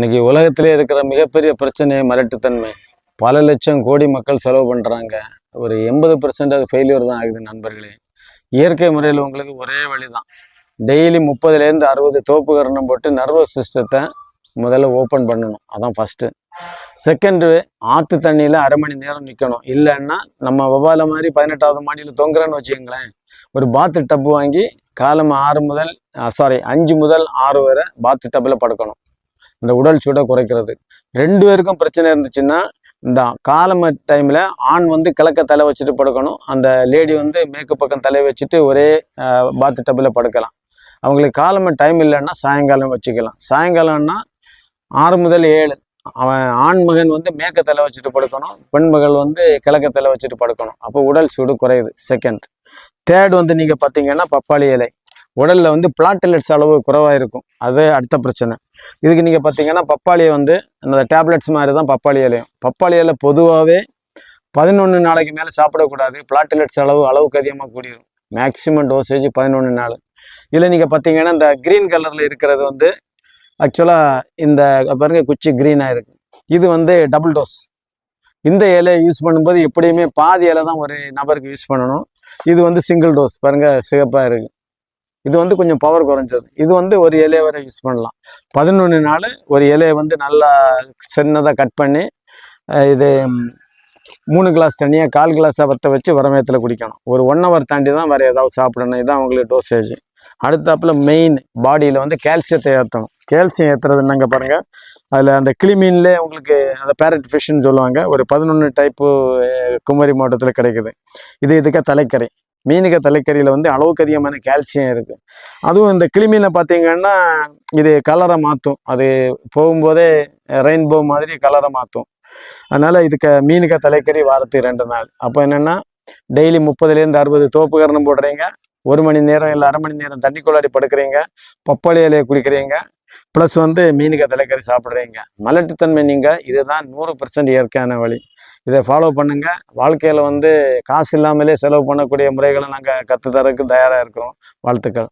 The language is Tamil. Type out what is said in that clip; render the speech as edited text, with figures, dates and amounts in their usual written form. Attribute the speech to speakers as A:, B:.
A: இன்னைக்கு உலகத்திலே இருக்கிற மிகப்பெரிய பிரச்சனை மலட்டுத்தன்மை. பல லட்சம் கோடி மக்கள் செலவு பண்ணுறாங்க. ஒரு 80% அது ஃபெயிலியர் தான் ஆகுது நண்பர்களே. இயற்கை முறையில் உங்களுக்கு ஒரே வழி தான். டெய்லி 30லேருந்து 60 தோப்பு கரணம் போட்டு நர்வஸ் சிஸ்டத்தை முதல்ல ஓப்பன் பண்ணணும். அதான் ஃபஸ்ட்டு. செகண்டு, ஆற்று தண்ணியில் அரை மணி நேரம் நிற்கணும். இல்லைன்னா நம்ம வவ்வால மாதிரி 18வது மாடியில் தொங்குறேன்னு வச்சுக்கோங்களேன், ஒரு பாத்து டப்பு வாங்கி காலம் 5 முதல் 6 வரை பாத்து டப்பில் படுக்கணும். இந்த உடல் சூடை குறைக்கிறது. 2 பேருக்கும் பிரச்சனை இருந்துச்சுன்னா, இந்த காலம டைமில் ஆண் வந்து கிழக்க தலை வச்சுட்டு படுக்கணும், அந்த லேடி வந்து மேற்கு பக்கம் தலை வச்சுட்டு ஒரே பாத்து டப்பில் படுக்கலாம். அவங்களுக்கு காலம டைம் இல்லைன்னா சாயங்காலம் வச்சுக்கலாம். சாயங்காலம்னா 6 முதல் 7 அவன் ஆண் மகன் வந்து மேற்க தலை வச்சுட்டு படுக்கணும், பெண் மகள் வந்து கிழக்க தலை வச்சுட்டு படுக்கணும். அப்போ உடல் சூடு குறையுது. செகண்ட். தேர்ட் வந்து நீங்கள் பார்த்தீங்கன்னா பப்பாளி இலை. உடலில் வந்து பிளாட்டிலெட்ஸ் அளவு குறைவாக இருக்கும், அது அடுத்த பிரச்சனை. இதுக்கு நீங்கள் பார்த்தீங்கன்னா பப்பாளியை வந்து அந்த டேப்லெட்ஸ் மாதிரி தான் பப்பாளி இலையும். பப்பாளி இலை பொதுவாகவே 11 நாளைக்கு மேலே சாப்பிடக்கூடாது. பிளாட்டிலெட்ஸ் அளவுக்கு அதிகமாக கூடிடும். மேக்சிமம் டோசேஜ் 11 நாள். இதில் நீங்கள் பார்த்தீங்கன்னா இந்த க்ரீன் கலரில் இருக்கிறது வந்து ஆக்சுவலாக இந்த பாருங்க குச்சி க்ரீனாக இருக்குது. இது வந்து டபுள் டோஸ். இந்த இலையை யூஸ் பண்ணும்போது எப்படியுமே பாதி இலை தான் ஒரு நபருக்கு யூஸ் பண்ணணும். இது வந்து சிங்கிள் டோஸ் பாருங்கள், சிகப்பாக இருக்குது. இது வந்து கொஞ்சம் பவர் குறைஞ்சது. இது வந்து ஒரு இலையை வரை யூஸ் பண்ணலாம். 11 நாள் ஒரு இலையை வந்து நல்லா சின்னதாக கட் பண்ணி இது 3 கிளாஸ் தண்ணியாக 1/4 கிளாஸாக வற்ற வச்சு வரமயத்தில் குடிக்கணும். ஒரு 1 ஹவர் தாண்டி தான் வேறு ஏதாவது சாப்பிடணும். இதுதான் அவங்களுக்கு டோசேஜ். அடுத்தாப்பில் மெயின் பாடியில் வந்து கால்சியத்தை ஏற்றணும். கால்சியம் ஏற்றுறது என்னங்க பாருங்கள், அதில் அந்த கிளிமீன்லேயே உங்களுக்கு அந்த பேரட் ஃபிஷ்ன்னு சொல்லுவாங்க, ஒரு 11 டைப்பு குமரி மாவட்டத்தில் கிடைக்குது. இதுக்கு தலைக்கறி. மீனுக்கு தலைக்கறியில் வந்து அளவுக்கு அதிகமான கால்சியம் இருக்குது. அதுவும் இந்த கிளிமீனை பார்த்தீங்கன்னா இது கலரை மாற்றும். அது போகும்போதே ரெயின்போ மாதிரி கலரை மாற்றும். அதனால் மீனுக்கு தலைக்கறி வாரத்துக்கு 2 நாள். அப்போ என்னென்னா டெய்லி 30லேருந்து 60 தோப்பு கரணம் போடுறீங்க, 1 மணி நேரம் இல்லை அரை மணி நேரம் தண்ணி கொள்ளாடி படுக்கிறீங்க, பப்பாளி இலையை குடிக்கிறீங்க, ப்ளஸ் வந்து மீனுக்கு தலைக்கறி சாப்பிட்றீங்க. மலட்டுத்தன்மை நீங்கள் இதுதான் 100% இயற்கையான வழி. இதை ஃபாலோ பண்ணுங்கள். வாழ்க்கையில் வந்து காசு இல்லாமலே செலவு பண்ணக்கூடிய முறைகளை நாங்கள் கற்றுத்தரக்கு தயாராக இருக்கிறோம். வாழ்த்துக்கள்.